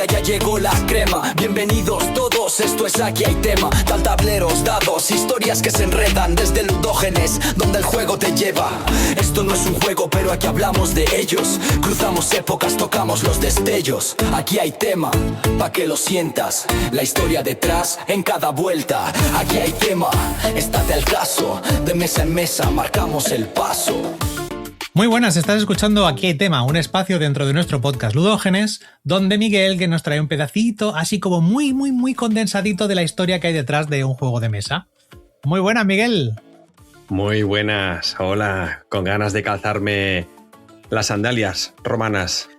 ya llegó la crema. Bienvenidos todos, esto es Aquí hay tema. Tal tableros, dados, historias que se enredan desde Ludógenes, donde el juego te lleva. Esto no es un juego, pero aquí hablamos de ellos. Cruzamos épocas, tocamos los destellos. Aquí hay tema, pa' que lo sientas. La historia detrás, en cada vuelta. Aquí hay tema, estate al caso. De mesa en mesa, marcamos el paso. Muy buenas, estás escuchando Aquí hay tema, un espacio dentro de nuestro podcast Ludógenes, donde Miguel que nos trae un pedacito así como muy condensadito de la historia que hay detrás de un juego de mesa. Muy buenas, Miguel. Muy buenas, hola, con ganas de calzarme las sandalias romanas.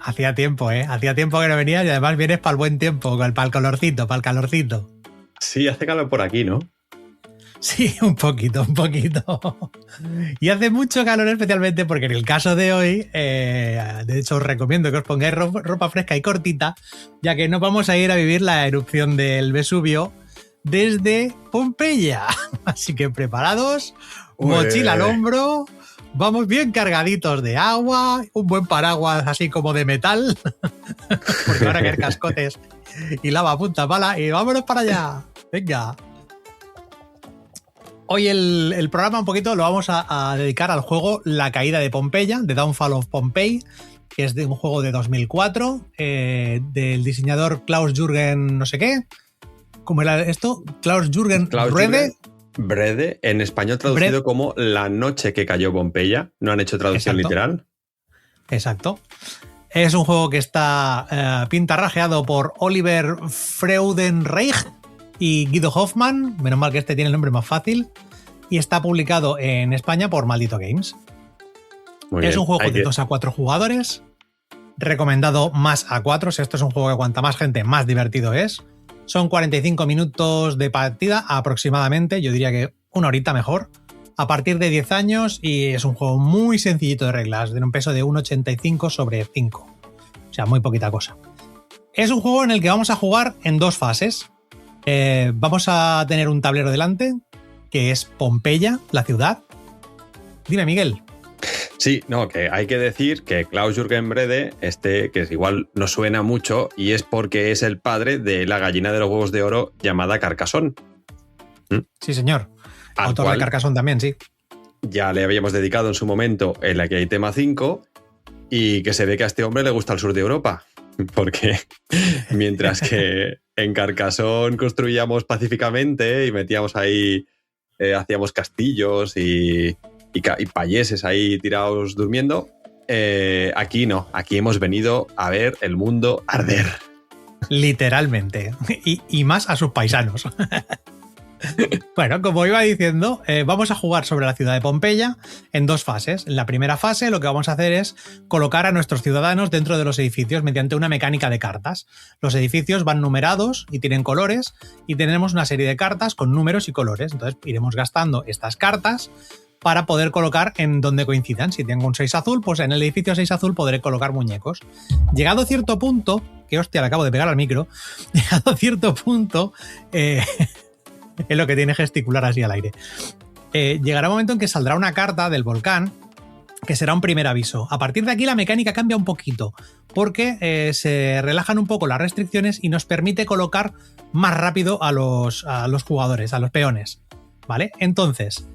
Hacía tiempo que no venías y además vienes para el buen tiempo, para el calorcito. Sí, hace calor por aquí, ¿no? Sí, un poquito. Y hace mucho calor especialmente porque en el caso de hoy, de hecho os recomiendo que os pongáis ropa fresca y cortita, ya que nos vamos a ir a vivir la erupción del Vesubio desde Pompeya. Así que preparados, mochila al hombro, vamos bien cargaditos de agua, un buen paraguas así como de metal, porque van a caer cascotes y lava a punta pala y vámonos para allá. Venga. Hoy el programa un poquito lo vamos a dedicar al juego La caída de Pompeya, The Downfall of Pompeii, que es de un juego de 2004, del diseñador Klaus-Jürgen no sé qué. ¿Cómo era esto? Klaus-Jürgen Brede, en español traducido como La noche que cayó Pompeya. No han hecho traducción literal. Exacto. Es un juego que está pintarrajeado por Oliver Freudenreich y Guido Hoffmann, menos mal que este tiene el nombre más fácil, y está publicado en España por Maldito Games. Es un juego de 2 a 4 jugadores, recomendado más a 4, esto es un juego que cuanta más gente más divertido es. Son 45 minutos de partida aproximadamente, yo diría que una horita mejor, a partir de 10 años, y es un juego muy sencillito de reglas, de un peso de 1,85 sobre 5, o sea, muy poquita cosa. Es un juego en el que vamos a jugar en 2 fases. Vamos a tener un tablero delante, que es Pompeya, la ciudad. Dime, Miguel. Sí, no, que hay que decir que Klaus-Jürgen Brede, que igual no suena mucho, y es porque es el padre de la gallina de los huevos de oro llamada Carcassonne. Sí, señor. Autor de Carcassonne también, sí. Ya le habíamos dedicado en su momento el Aquí hay tema 5, y que se ve que a este hombre le gusta el sur de Europa. Porque mientras que en Carcassonne construíamos pacíficamente y metíamos ahí, hacíamos castillos y payeses ahí tirados durmiendo, aquí no, aquí hemos venido a ver el mundo arder. Literalmente, y más a sus paisanos. Bueno, como iba diciendo, vamos a jugar sobre la ciudad de Pompeya en 2 fases. En la primera fase lo que vamos a hacer es colocar a nuestros ciudadanos dentro de los edificios mediante una mecánica de cartas. Los edificios van numerados y tienen colores y tenemos una serie de cartas con números y colores. Entonces iremos gastando estas cartas para poder colocar en donde coincidan. Si tengo un 6 azul, pues en el edificio 6 azul podré colocar muñecos. Llegado a cierto punto, que hostia, le acabo de pegar al micro, llegado a cierto punto... es lo que tiene gesticular así al aire. Llegará un momento en que saldrá una carta del volcán que será un primer aviso. A partir de aquí la mecánica cambia un poquito porque se relajan un poco las restricciones y nos permite colocar más rápido a los jugadores, a los peones. ¿Vale? Entonces,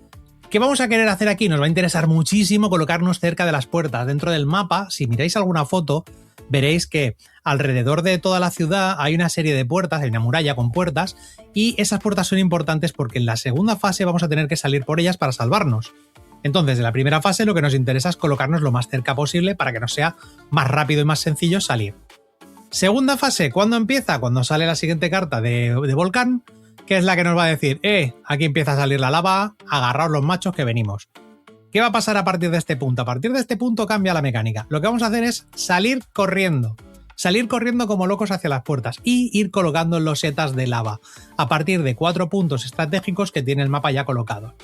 ¿qué vamos a querer hacer aquí? Nos va a interesar muchísimo colocarnos cerca de las puertas. Dentro del mapa, si miráis alguna foto, veréis que alrededor de toda la ciudad hay una serie de puertas, hay una muralla con puertas, y esas puertas son importantes porque en la segunda fase vamos a tener que salir por ellas para salvarnos. Entonces, en la primera fase lo que nos interesa es colocarnos lo más cerca posible para que nos sea más rápido y más sencillo salir. Segunda fase, ¿cuándo empieza? Cuando sale la siguiente carta de volcán, que es la que nos va a decir, aquí empieza a salir la lava, agarraos los machos que venimos. ¿Qué va a pasar a partir de este punto? A partir de este punto cambia la mecánica. Lo que vamos a hacer es salir corriendo como locos hacia las puertas y ir colocando losetas de lava a partir de 4 puntos estratégicos que tiene el mapa ya colocado.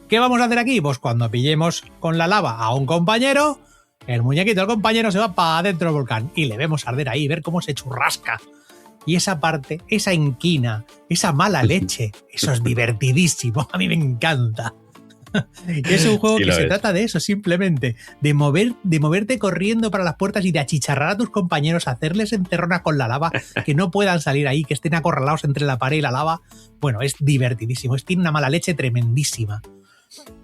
¿Qué vamos a hacer aquí? Pues cuando pillemos con la lava a un compañero, el muñequito del compañero se va para adentro del volcán y le vemos arder ahí, ver cómo se churrasca. Y esa parte, esa inquina, esa mala leche, eso es divertidísimo, a mí me encanta. Y es un juego Sí, que lo se es. trata de eso, simplemente, de moverte corriendo para las puertas y de achicharrar a tus compañeros, hacerles encerronas con la lava, que no puedan salir ahí, que estén acorralados entre la pared y la lava. Bueno, es divertidísimo, tiene una mala leche tremendísima.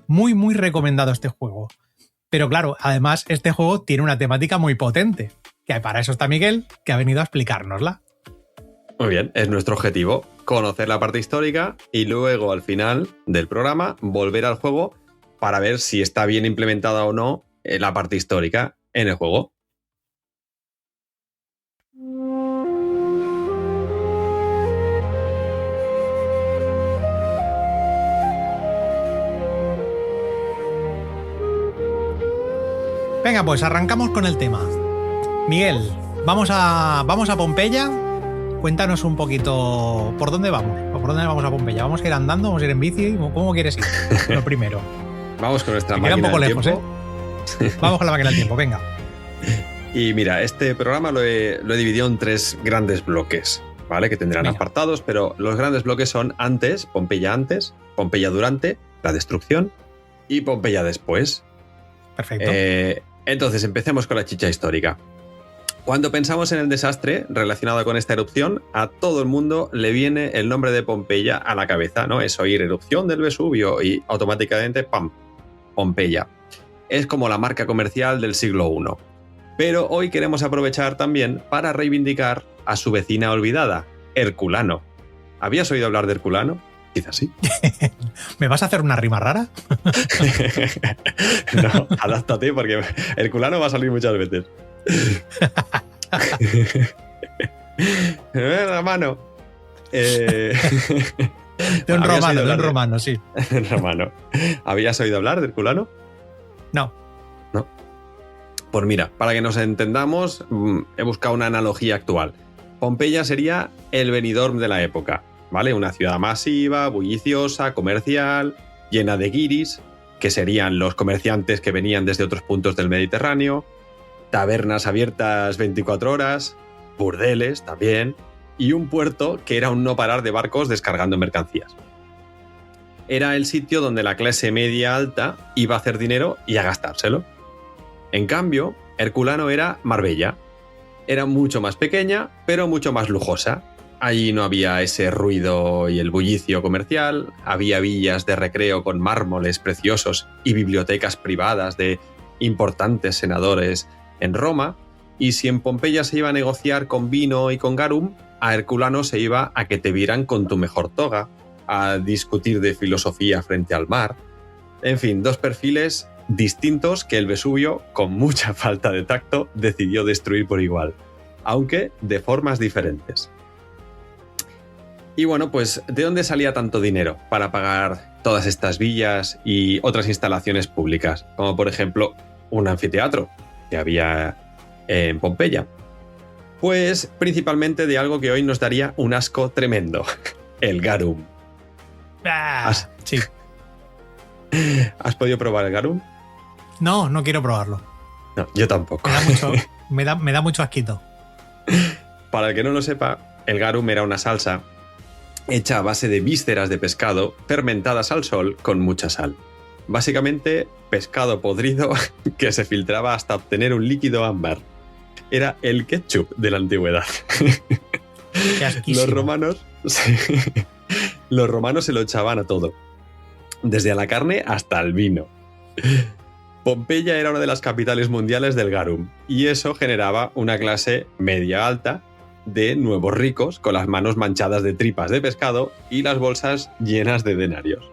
Muy, muy recomendado este juego. Pero claro, además este juego tiene una temática muy potente, que para eso está Miguel, que ha venido a explicárnosla. Muy bien, es nuestro objetivo, conocer la parte histórica y luego al final del programa volver al juego para ver si está bien implementada o no la parte histórica en el juego. Venga, pues arrancamos con el tema. Miguel, vamos a Pompeya. Cuéntanos un poquito por dónde vamos. ¿Por dónde vamos a Pompeya? ¿Vamos a ir andando? ¿Vamos a ir en bici? ¿Cómo quieres ir? Lo primero. Vamos con nuestra Me queda un máquina poco del lejos, tiempo. Vamos con la máquina del tiempo, venga. Y mira, este programa lo he dividido en 3 grandes bloques, ¿vale? Que tendrán Venga. apartados, pero los grandes bloques son antes, Pompeya durante, la destrucción, y Pompeya después. Perfecto. Entonces, empecemos con la chicha histórica. Cuando pensamos en el desastre relacionado con esta erupción, a todo el mundo le viene el nombre de Pompeya a la cabeza, ¿no? Es oír erupción del Vesubio y automáticamente, ¡pam!, Pompeya. Es como la marca comercial del siglo I. Pero hoy queremos aprovechar también para reivindicar a su vecina olvidada, Herculano. ¿Habías oído hablar de Herculano? Quizás sí. ¿Me vas a hacer una rima rara? No, adáptate porque Herculano va a salir muchas veces. La mano. De un ¿Habías romano, oído de hablar un romano, sí. Romano. ¿Habías oído hablar de Herculano? No. No. Pues mira, para que nos entendamos, he buscado una analogía actual. Pompeya sería el Benidorm de la época, ¿vale? Una ciudad masiva, bulliciosa, comercial, llena de guiris, que serían los comerciantes que venían desde otros puntos del Mediterráneo, tabernas abiertas 24 horas, burdeles también, y un puerto que era un no parar de barcos descargando mercancías. Era el sitio donde la clase media alta iba a hacer dinero y a gastárselo. En cambio, Herculano era Marbella. Era mucho más pequeña, pero mucho más lujosa. Allí no había ese ruido y el bullicio comercial, había villas de recreo con mármoles preciosos y bibliotecas privadas de importantes senadores en Roma, y si en Pompeya se iba a negociar con vino y con garum, a Herculano se iba a que te vieran con tu mejor toga, a discutir de filosofía frente al mar. En fin, 2 perfiles distintos que el Vesubio, con mucha falta de tacto, decidió destruir por igual, aunque de formas diferentes. Y bueno, pues ¿de dónde salía tanto dinero para pagar todas estas villas y otras instalaciones públicas? Como por ejemplo un anfiteatro que había en Pompeya. Pues principalmente de algo que hoy nos daría un asco tremendo, el garum. Sí. ¿Has podido probar el garum? No, no quiero probarlo. No, yo tampoco. Me da mucho asquito. Para el que no lo sepa, el garum era una salsa hecha a base de vísceras de pescado fermentadas al sol con mucha sal. Básicamente, pescado podrido que se filtraba hasta obtener un líquido ámbar. Era el ketchup de la antigüedad. Qué asquísimo. Los romanos se lo echaban a todo, desde a la carne hasta al vino. Pompeya era una de las capitales mundiales del garum, y eso generaba una clase media alta de nuevos ricos con las manos manchadas de tripas de pescado y las bolsas llenas de denarios.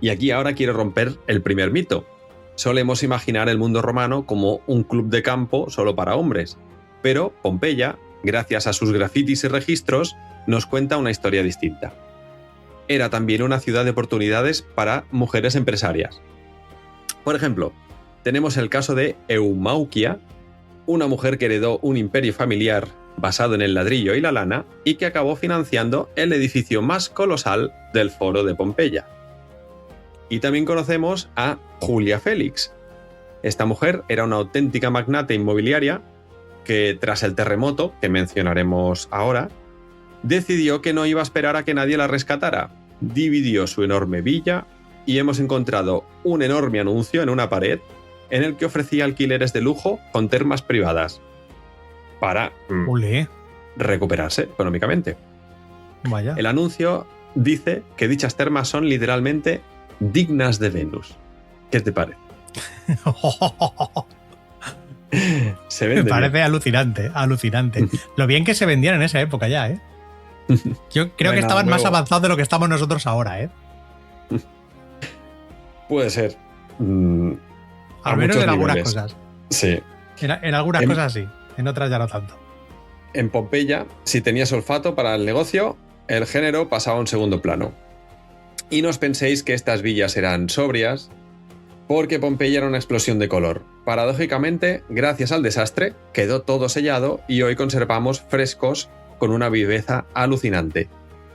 Y aquí ahora quiero romper el primer mito. Solemos imaginar el mundo romano como un club de campo solo para hombres, pero Pompeya, gracias a sus grafitis y registros, nos cuenta una historia distinta. Era también una ciudad de oportunidades para mujeres empresarias. Por ejemplo, tenemos el caso de Eumauquia, una mujer que heredó un imperio familiar basado en el ladrillo y la lana y que acabó financiando el edificio más colosal del Foro de Pompeya. Y también conocemos a Julia Félix. Esta mujer era una auténtica magnate inmobiliaria que, tras el terremoto, que mencionaremos ahora, decidió que no iba a esperar a que nadie la rescatara. Dividió su enorme villa y hemos encontrado un enorme anuncio en una pared en el que ofrecía alquileres de lujo con termas privadas para recuperarse económicamente. Vaya. El anuncio dice que dichas termas son literalmente dignas de Venus. ¿Qué te parece? Se vende. Me parece bien. alucinante. Lo bien que se vendían en esa época ya, ¿eh? Yo creo que estaban más avanzados de lo que estamos nosotros ahora, ¿eh? Puede ser. Al menos en algunas cosas. Sí. En algunas cosas sí, en otras ya no tanto. En Pompeya, si tenías olfato para el negocio, el género pasaba a un segundo plano. Y no os penséis que estas villas eran sobrias, porque Pompeya era una explosión de color. Paradójicamente, gracias al desastre, quedó todo sellado y hoy conservamos frescos con una viveza alucinante.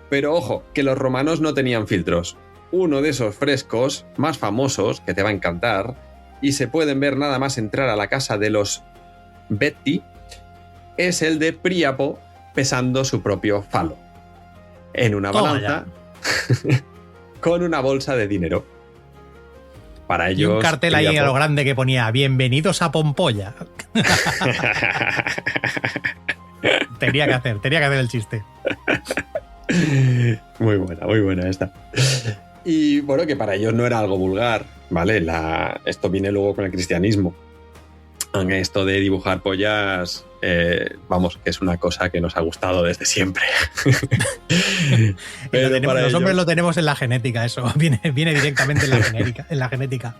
Pero ojo, que los romanos no tenían filtros. Uno de esos frescos más famosos, que te va a encantar, y se pueden ver nada más entrar a la casa de los Betti, es el de Príapo pesando su propio falo en una balanza con una bolsa de dinero. Para ellos, y un cartel ahí Príapo, a lo grande que ponía "Bienvenidos a Pompolla". Tenía que hacer el chiste. Muy buena esta. Y bueno, que para ellos no era algo vulgar, ¿vale? Esto viene luego con el cristianismo. Esto de dibujar pollas, vamos, que es una cosa que nos ha gustado desde siempre. Pero los hombres lo tenemos en la genética, eso. Viene directamente en la genética.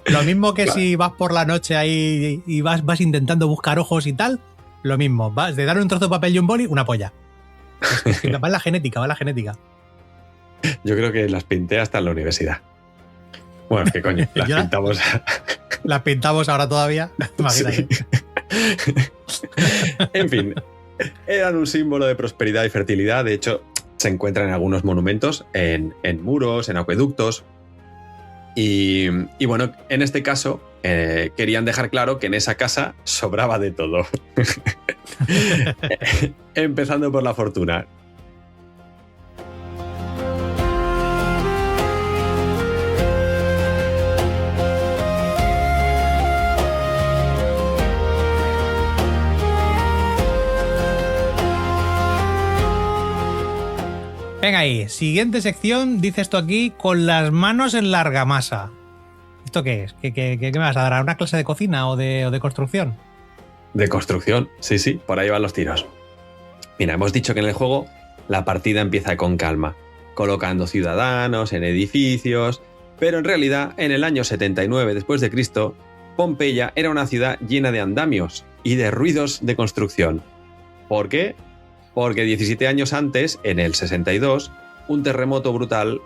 Lo mismo que si vas por la noche ahí y vas intentando buscar ojos y tal, lo mismo. Vas de dar un trozo de papel y un boli, una polla. Va en la genética. Yo creo que las pinté hasta en la universidad. Bueno, es que coño, las pintamos. Las pintamos ahora todavía. Imagínate. Sí. En fin, eran un símbolo de prosperidad y fertilidad. De hecho, se encuentran en algunos monumentos, en muros, en acueductos. Y bueno, en este caso, querían dejar claro que en esa casa sobraba de todo. Empezando por la fortuna. Venga ahí, siguiente sección, dice esto aquí, con las manos en la argamasa. ¿Esto qué es? ¿Qué me vas a dar? ¿A una clase de cocina o de construcción? De construcción, sí, por ahí van los tiros. Mira, hemos dicho que en el juego la partida empieza con calma, colocando ciudadanos en edificios, pero en realidad en el año 79 después de Cristo, Pompeya era una ciudad llena de andamios y de ruidos de construcción. ¿Por qué? Porque 17 años antes, en el 62, un terremoto brutal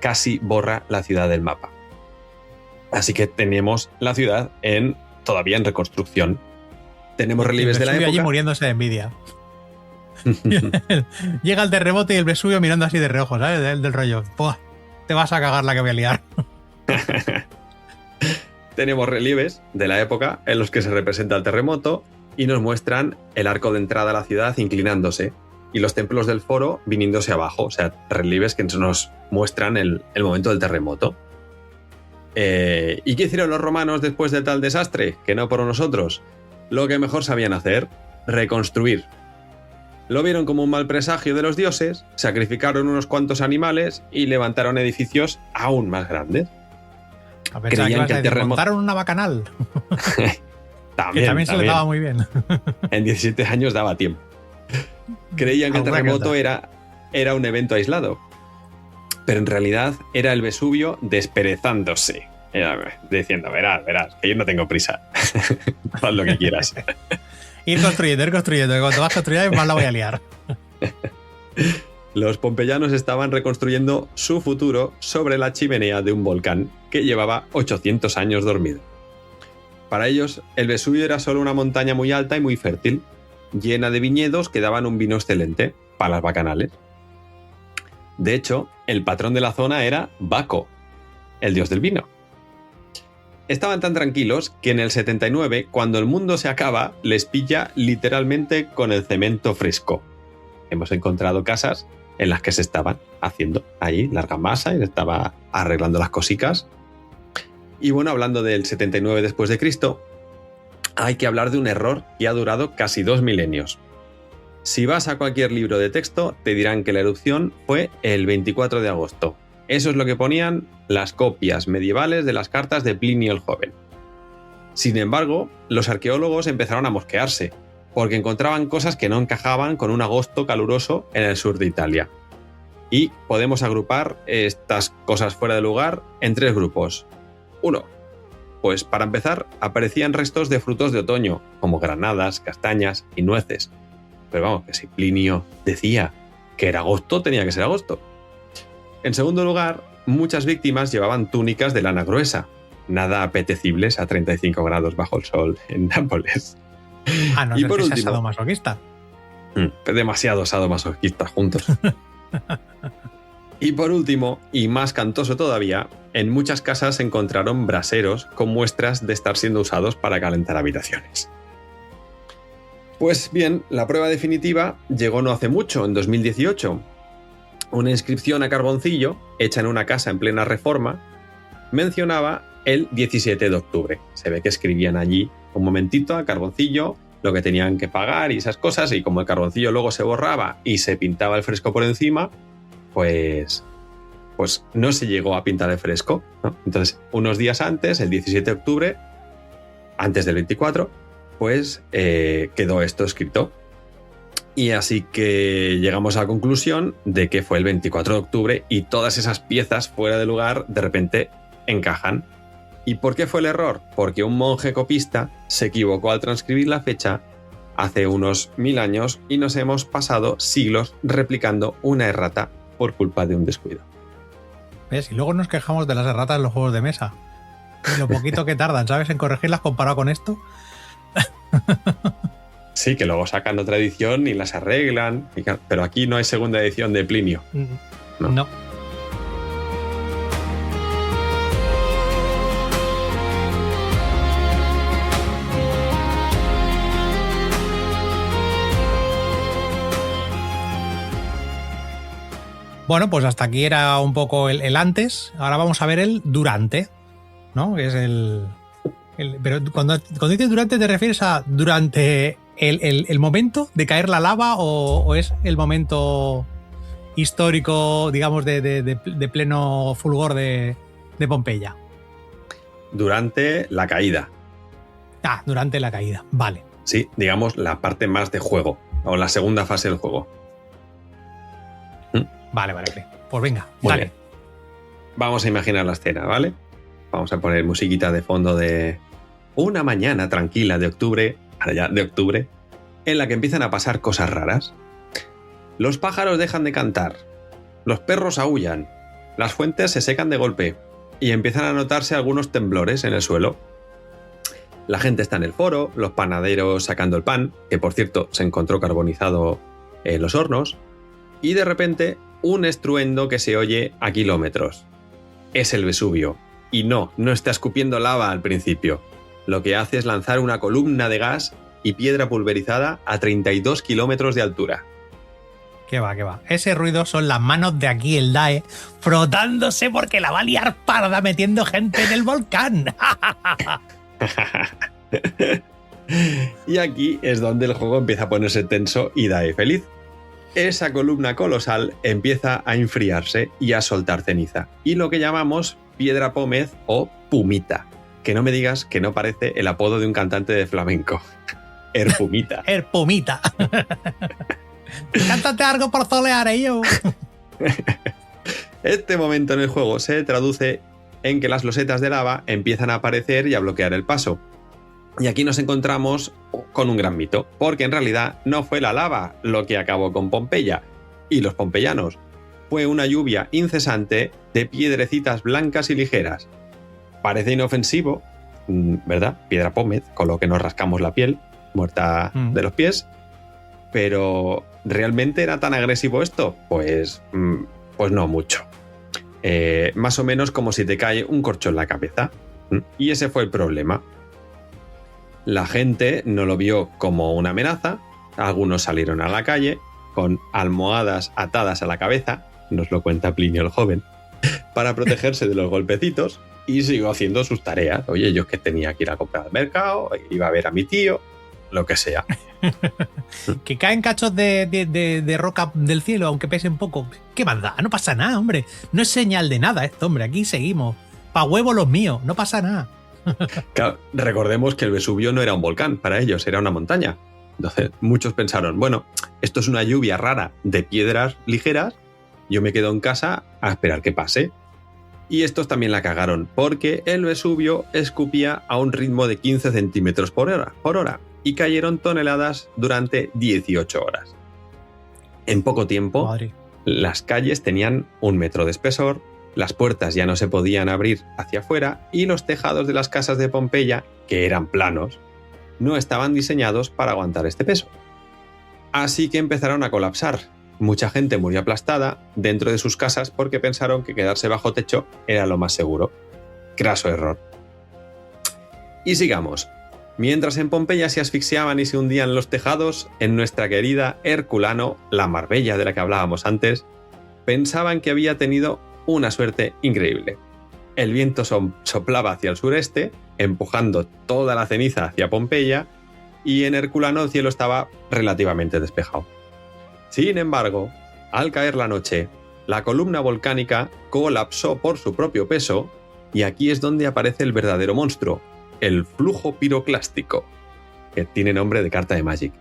casi borra la ciudad del mapa. Así que tenemos la ciudad todavía en reconstrucción. Tenemos relieves de la época. Allí muriéndose de envidia. Llega el terremoto y el Vesubio mirando así de reojo, ¿sabes? Del rollo. ¡Puah! Te vas a cagar la que voy a liar. Tenemos relieves de la época en los que se representa el terremoto y nos muestran el arco de entrada a la ciudad inclinándose y los templos del foro viniéndose abajo, o sea, relieves que nos muestran el momento del terremoto. ¿Y qué hicieron los romanos después de tal desastre? Que no por nosotros. Lo que mejor sabían hacer, reconstruir. Lo vieron como un mal presagio de los dioses, sacrificaron unos cuantos animales y levantaron edificios aún más grandes. A pensar creían que el terremoto... montaron una bacanal. También se le daba muy bien. En 17 años daba tiempo. Creían que el terremoto era un evento aislado, pero en realidad era el Vesubio desperezándose. Diciendo, verás, que yo no tengo prisa. Haz lo que quieras. Ir construyendo, que cuando vas construyendo más la voy a liar. Los pompeyanos estaban reconstruyendo su futuro sobre la chimenea de un volcán que llevaba 800 años dormido. Para ellos, el Vesubio era solo una montaña muy alta y muy fértil, llena de viñedos que daban un vino excelente para las bacanales. De hecho, el patrón de la zona era Baco, el dios del vino. Estaban tan tranquilos que en el 79, cuando el mundo se acaba, les pilla literalmente con el cemento fresco. Hemos encontrado casas en las que se estaban haciendo ahí la argamasa y se estaba arreglando las cositas. Y bueno, hablando del 79 después de Cristo, hay que hablar de un error que ha durado casi 2 milenios. Si vas a cualquier libro de texto, te dirán que la erupción fue el 24 de agosto. Eso es lo que ponían las copias medievales de las cartas de Plinio el Joven. Sin embargo, los arqueólogos empezaron a mosquearse, porque encontraban cosas que no encajaban con un agosto caluroso en el sur de Italia. Y podemos agrupar estas cosas fuera de lugar en 3 grupos. 1. Pues para empezar, aparecían restos de frutos de otoño, como granadas, castañas y nueces. Pero vamos, que si Plinio decía que era agosto, tenía que ser agosto. En segundo lugar, muchas víctimas llevaban túnicas de lana gruesa, nada apetecibles a 35 grados bajo el sol en Nápoles. Ah, no, y por que último, sea sadomasoquista. Demasiado sadomasoquistas juntos. Y por último, y más cantoso todavía, en muchas casas se encontraron braseros con muestras de estar siendo usados para calentar habitaciones. Pues bien, la prueba definitiva llegó no hace mucho, en 2018. Una inscripción a carboncillo, hecha en una casa en plena Reforma, mencionaba el 17 de octubre. Se ve que escribían allí un momentito a carboncillo lo que tenían que pagar y esas cosas, y como el carboncillo luego se borraba y se pintaba el fresco por encima, pues no se llegó a pintar el fresco, ¿no? Entonces, unos días antes, el 17 de octubre, antes del 24, pues quedó esto escrito. Y así que llegamos a la conclusión de que fue el 24 de octubre y todas esas piezas fuera de lugar de repente encajan. ¿Y por qué fue el error? Porque un monje copista se equivocó al transcribir la fecha hace unos 1000 años y nos hemos pasado siglos replicando una errata por culpa de un descuido. ¿Ves? Y luego nos quejamos de las erratas en los juegos de mesa. Y lo poquito que tardan, ¿sabes? En corregirlas comparado con esto. Sí, que luego sacan otra edición y las arreglan. Pero aquí no hay segunda edición de Plinio. No. Bueno, pues hasta aquí era un poco el antes. Ahora vamos a ver el durante, ¿no? Que es pero cuando dices durante, ¿te refieres a durante el momento de caer la lava o es el momento histórico, digamos, de pleno fulgor de Pompeya? Durante la caída. Ah, durante la caída, vale. Sí, digamos la parte más de juego, o la segunda fase del juego. Vale. Pues venga, Muy dale. bien. Vamos a imaginar la escena, ¿vale? Vamos a poner musiquita de fondo de una mañana tranquila de octubre, en la que empiezan a pasar cosas raras. Los pájaros dejan de cantar, los perros aúllan, las fuentes se secan de golpe y empiezan a notarse algunos temblores en el suelo. La gente está en el foro, los panaderos sacando el pan, que por cierto se encontró carbonizado en los hornos, y de repente un estruendo que se oye a kilómetros. Es el Vesubio. Y no está escupiendo lava al principio. Lo que hace es lanzar una columna de gas y piedra pulverizada a 32 kilómetros de altura. ¿Qué va? Ese ruido son las manos de aquí, el DAE, frotándose porque la va a liar parda metiendo gente en el volcán. Y aquí es donde el juego empieza a ponerse tenso y DAE feliz. Esa columna colosal empieza a enfriarse y a soltar ceniza. Y lo que llamamos piedra pómez o pumita. Que no me digas que no parece el apodo de un cantante de flamenco. Erpumita. Erpumita. Cántate algo por solear, yo. Este momento en el juego se traduce en que las losetas de lava empiezan a aparecer y a bloquear el paso. Y aquí nos encontramos con un gran mito, porque en realidad no fue la lava lo que acabó con Pompeya y los pompeyanos. Fue una lluvia incesante de piedrecitas blancas y ligeras. Parece inofensivo, ¿verdad? Piedra pómez, con lo que nos rascamos la piel, muerta de los pies. Pero, ¿realmente era tan agresivo esto? Pues no mucho. Más o menos como si te cae un corcho en la cabeza. Y ese fue el problema. La gente no lo vio como una amenaza, algunos salieron a la calle con almohadas atadas a la cabeza, nos lo cuenta Plinio el Joven, para protegerse de los golpecitos, y siguió haciendo sus tareas. Oye, yo es que tenía que ir a comprar al mercado, iba a ver a mi tío, lo que sea. Que caen cachos de roca del cielo, aunque pesen poco. ¿Qué más da? No pasa nada, hombre. No es señal de nada esto, hombre. Aquí seguimos. Pa' huevo los míos, no pasa nada. Claro, recordemos que el Vesubio no era un volcán para ellos, era una montaña. Entonces muchos pensaron, bueno, esto es una lluvia rara de piedras ligeras, yo me quedo en casa a esperar que pase. Y estos también la cagaron, porque el Vesubio escupía a un ritmo de 15 centímetros por hora y cayeron toneladas durante 18 horas. En poco tiempo, Madre. las calles tenían 1 metro de espesor, las puertas ya no se podían abrir hacia afuera y los tejados de las casas de Pompeya, que eran planos, no estaban diseñados para aguantar este peso. Así que empezaron a colapsar. Mucha gente murió aplastada dentro de sus casas porque pensaron que quedarse bajo techo era lo más seguro. Craso error. Y sigamos. Mientras en Pompeya se asfixiaban y se hundían los tejados, en nuestra querida Herculano, la Marbella de la que hablábamos antes, pensaban que había tenido una suerte increíble. El viento soplaba hacia el sureste, empujando toda la ceniza hacia Pompeya, y en Herculano el cielo estaba relativamente despejado. Sin embargo, al caer la noche, la columna volcánica colapsó por su propio peso, y aquí es donde aparece el verdadero monstruo, el flujo piroclástico, que tiene nombre de carta de Magic.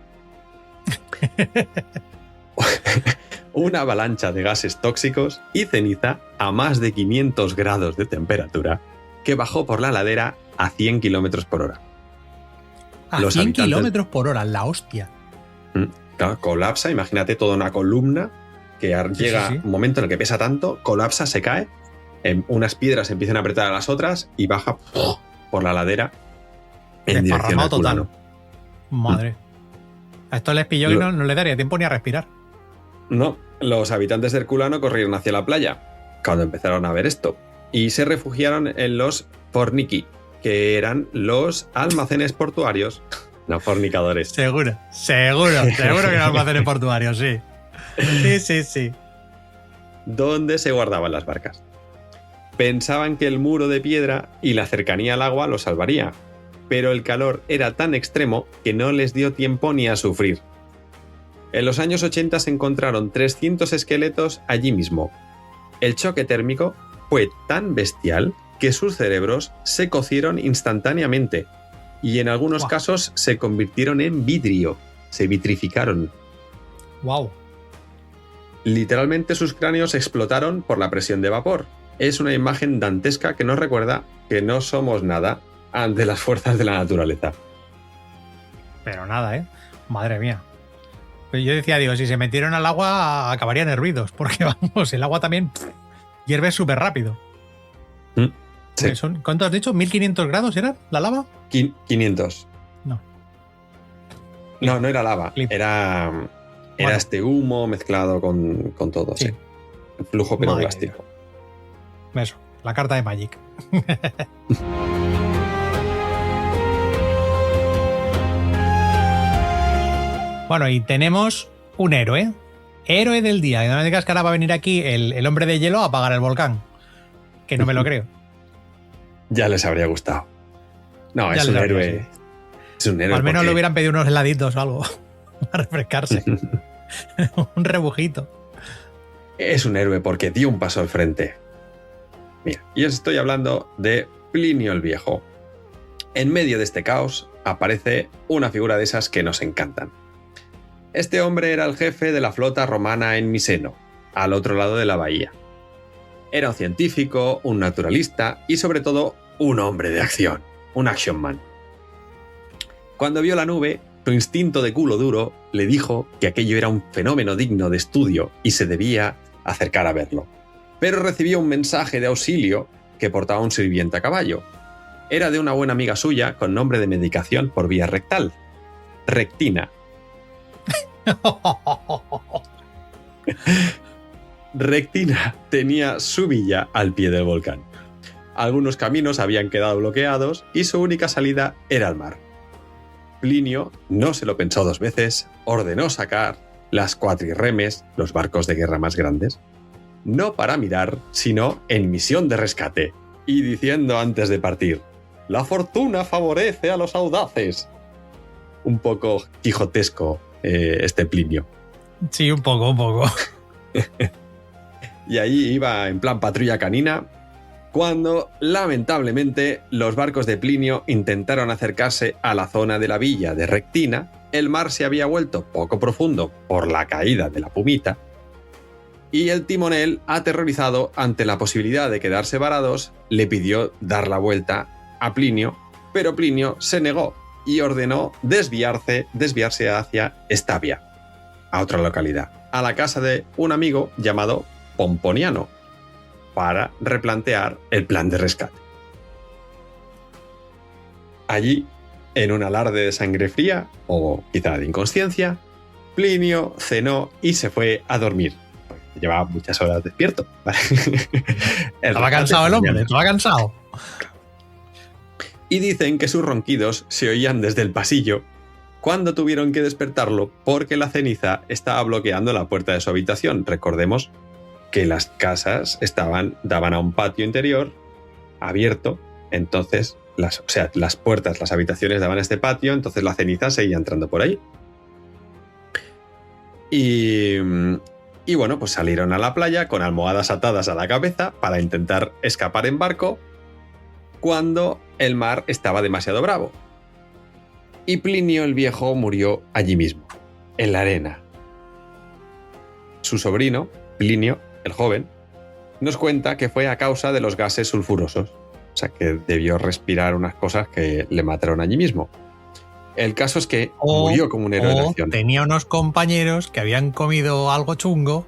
Una avalancha de gases tóxicos y ceniza a más de 500 grados de temperatura que bajó por la ladera a 100 kilómetros por hora. A 100 kilómetros por hora, la hostia. Claro, colapsa, imagínate toda una columna que llega un momento en el que pesa tanto, colapsa, se cae, unas piedras empiezan a apretar a las otras y baja por la ladera en dirección a Herculano. Madre. A esto les pilló y no le daría tiempo ni a respirar. No, los habitantes de Herculano corrieron hacia la playa cuando empezaron a ver esto y se refugiaron en los fornici, que eran los almacenes portuarios, no fornicadores. Seguro que eran almacenes portuarios, sí. Sí. Donde se guardaban las barcas. Pensaban que el muro de piedra y la cercanía al agua los salvaría, pero el calor era tan extremo que no les dio tiempo ni a sufrir. En los años 80 se encontraron 300 esqueletos allí mismo. El choque térmico fue tan bestial que sus cerebros se cocieron instantáneamente y en algunos casos se convirtieron en vidrio, se vitrificaron. ¡Wow! Literalmente sus cráneos explotaron por la presión de vapor. Es una imagen dantesca que nos recuerda que no somos nada ante las fuerzas de la naturaleza. Pero nada, ¿eh? Madre mía. Yo decía, digo, si se metieron al agua acabarían hervidos, porque vamos, el agua también hierve súper rápido. Sí. ¿Cuánto has dicho? ¿1500 grados era la lava? 500. No. No era lava. Era este humo mezclado con todo. Sí. El flujo piroclástico. Eso, la carta de Magic. Bueno, y tenemos un héroe. Héroe del día. Y no me digas que ahora va a venir aquí el hombre de hielo a apagar el volcán. Que no me lo creo. Ya les habría gustado. No, es un héroe. Es un héroe. Al menos le hubieran pedido unos heladitos o algo. Para refrescarse. Un rebujito. Es un héroe porque dio un paso al frente. Mira, y os estoy hablando de Plinio el Viejo. En medio de este caos aparece una figura de esas que nos encantan. Este hombre era el jefe de la flota romana en Miseno, al otro lado de la bahía. Era un científico, un naturalista y sobre todo un hombre de acción, un action man. Cuando vio la nube, su instinto de culo duro le dijo que aquello era un fenómeno digno de estudio y se debía acercar a verlo. Pero recibió un mensaje de auxilio que portaba un sirviente a caballo. Era de una buena amiga suya con nombre de medicación por vía rectal, Rectina. Rectina tenía su villa al pie del volcán. Algunos caminos habían quedado bloqueados y su única salida era el mar. Plinio no se lo pensó dos veces, ordenó sacar las cuatrirremes, los barcos de guerra más grandes, no para mirar, sino en misión de rescate, y diciendo antes de partir: «La fortuna favorece a los audaces». Un poco quijotesco este Plinio. Sí, un poco. Y allí iba en plan patrulla canina, cuando, lamentablemente, los barcos de Plinio intentaron acercarse a la zona de la villa de Rectina. El mar se había vuelto poco profundo por la caída de la pumita, y el timonel, aterrorizado ante la posibilidad de quedarse varados, le pidió dar la vuelta a Plinio, pero Plinio se negó y ordenó desviarse hacia Estavia, a otra localidad, a la casa de un amigo llamado Pomponiano, para replantear el plan de rescate. Allí, en un alarde de sangre fría, o quizá de inconsciencia, Plinio cenó y se fue a dormir. Llevaba muchas horas despierto. Estaba cansado el hombre, estaba cansado. Y dicen que sus ronquidos se oían desde el pasillo cuando tuvieron que despertarlo porque la ceniza estaba bloqueando la puerta de su habitación. Recordemos que las casas daban a un patio interior abierto, entonces las puertas, las habitaciones daban a este patio, entonces la ceniza seguía entrando por ahí. Y bueno, pues salieron a la playa con almohadas atadas a la cabeza para intentar escapar en barco cuando el mar estaba demasiado bravo. Y Plinio el Viejo murió allí mismo, en la arena. Su sobrino, Plinio el Joven, nos cuenta que fue a causa de los gases sulfurosos, o sea que debió respirar unas cosas que le mataron allí mismo. El caso es que murió como un héroe de acción. Tenía unos compañeros que habían comido algo chungo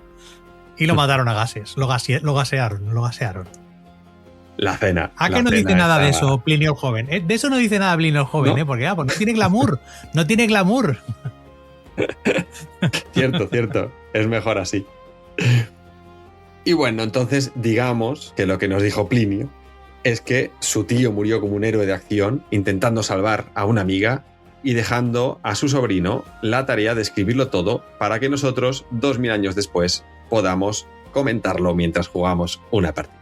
y lo mataron a gases, lo gasearon. La cena. ¿A qué no dice nada de eso Plinio el Joven? De eso no dice nada Plinio el Joven, ¿no? Porque pues no tiene glamour. No tiene glamour. Cierto. Es mejor así. Y bueno, entonces digamos que lo que nos dijo Plinio es que su tío murió como un héroe de acción intentando salvar a una amiga y dejando a su sobrino la tarea de escribirlo todo para que nosotros, 2000 años después, podamos comentarlo mientras jugamos una partida.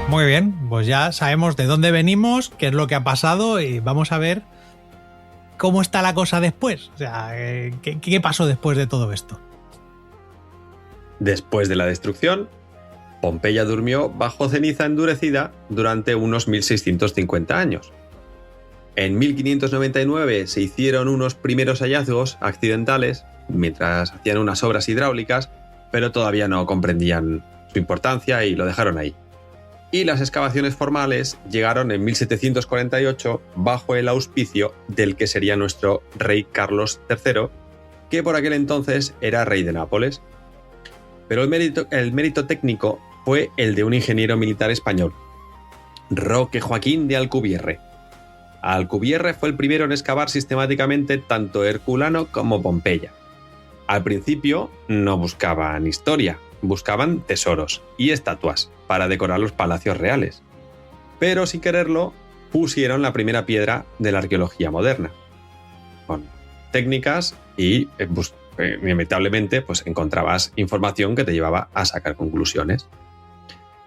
Muy bien, pues ya sabemos de dónde venimos, qué es lo que ha pasado y vamos a ver cómo está la cosa después. O sea, ¿qué pasó después de todo esto? Después de la destrucción, Pompeya durmió bajo ceniza endurecida durante unos 1650 años. En 1599 se hicieron unos primeros hallazgos accidentales mientras hacían unas obras hidráulicas, pero todavía no comprendían su importancia y lo dejaron ahí. Y las excavaciones formales llegaron en 1748 bajo el auspicio del que sería nuestro rey Carlos III, que por aquel entonces era rey de Nápoles. Pero el mérito técnico fue el de un ingeniero militar español, Roque Joaquín de Alcubierre. Alcubierre fue el primero en excavar sistemáticamente tanto Herculano como Pompeya. Al principio no buscaban historia, buscaban tesoros y estatuas para decorar los palacios reales. Pero sin quererlo, pusieron la primera piedra de la arqueología moderna. Con técnicas y inevitablemente pues encontrabas información que te llevaba a sacar conclusiones.